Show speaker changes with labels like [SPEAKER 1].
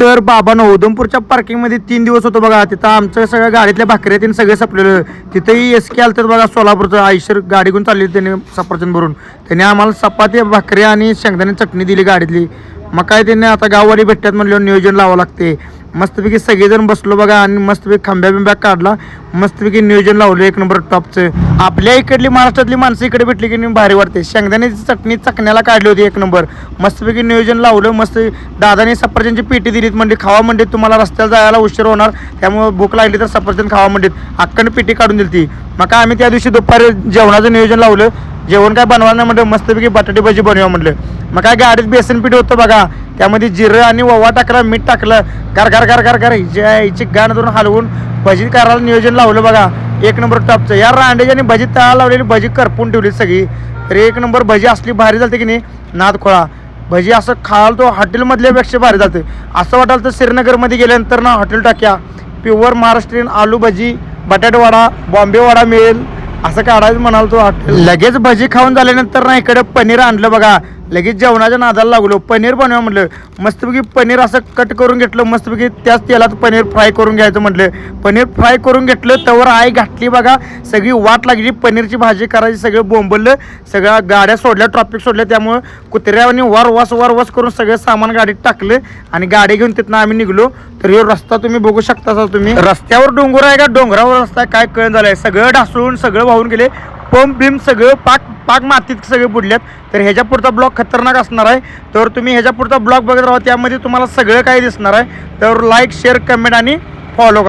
[SPEAKER 1] तर बाबांनो उधमपूरच्या पार्किंगमध्ये 3 दिवस होतो बघा. तिथं आमचं सगळ्या गाडीतल्या भाकऱ्या तीन सगळे संपलेलं. तिथंही एस के आलं तर बघा सोलापूरचं आयशर गाडी घेऊन चालली त्यांनी सफरचंद भरून. त्यांनी आम्हाला चपाती भाकऱ्या आणि शेंगदाणे चटणी दिली गाडीतली. मग काय त्यांनी आता गाववाली भेटतात म्हणल्यावर नियोजन लावावं लागते. मस्तपैकी सगळेजण बसलो बघा आणि मस्तपैकी खांब्या बिंब्या काढला. मस्तपैकी नियोजन लावलं 1 नंबर टॉपचं. आपल्या इकडली महाराष्ट्रातली माणसं इकडे भेटली की भारी वाटते. शेंगदाण्याची चटणी चकण्याला काढली होती 1 नंबर. मस्तपैकी नियोजन लावलं. मस्त दादाने सफरचंदची पेटी दिलीत म्हणजे खावा म्हणते तुम्हाला रस्त्याला जायला उशीर होणार त्यामुळे भूक लागली तर सफरचंद खावा म्हणते. अक्कन पेटी काढून दिली ती. मग काय आम्ही त्या दिवशी दुपारी जेवणाचं नियोजन लावलं. जेवण काय बनवा नाही म्हटलं मस्तपैकी बटाटे भाजी बनवा म्हटलं. मग काय गाडीत बेसन पीठ होतं बघा. त्यामध्ये जिरं आणि ओवा टाकला मीठ टाकलं गार गार गार गार गार हिची गाण धरून हलवून भजी करायला नियोजन लावलं बघा 1 नंबर टॉपचं. या रांडेजाने भजी तयार लावलेली भजी करपून ठेवली सगळी. तर 1 नंबर भजी असली भारी झालते की नाही नाद खोळा. भजी असं खायला तो हॉटेलमधल्यापेक्षा भारी झालं. असं वाटायला तर श्रीनगरमध्ये गेल्यानंतर ना हॉटेल टाक्या प्युअर महाराष्ट्रीयन आलू भजी बटाटे वडा बॉम्बे वडा मिळेल असं काढायचं म्हणाल तो हॉटेल. लगेच भजी खाऊन झाल्यानंतर ना इकडे पनीर आणलं बघा. लगेच जेवणाच्या नादाला लागलो. पनीर बनवा म्हटलं. मस्तपैकी पनीर असं कट करून घेतलं. मस्तपैकी त्याच तेलात पनीर फ्राय करून घ्यायचं म्हटलं. पनीर फ्राय करून घेतलं तवर आई घातली बघा. सगळी वाट लागली पनीरची भाजी करायची. सगळं बोंबललं. सगळ्या गाड्या सोडल्या ट्रॉफिक सोडल्या त्यामुळे कुत्र्याने वारवास करून सगळं सामान गाडीत टाकलं आणि गाडी घेऊन तिथनं आम्ही निघलो. तर हे रस्ता तुम्ही बघू शकता. तुम्ही रस्त्यावर डोंगर आहे का डोंगरावर रस्ता आहे काय कळण झालंय. सगळं ढासळून सगळं वाहून गेले. पंप बिम सगळं पाक मातीत सगळे बुडल्यात. तर ह्याच्या पुढचा ब्लॉग खतरनाक असणार आहे. तर तुम्ही ह्याच्या पुढचा ब्लॉग बघत राहा. त्यामध्ये तुम्हाला सगळं काही दिसणार आहे. तर लाईक शेअर कमेंट आणि फॉलो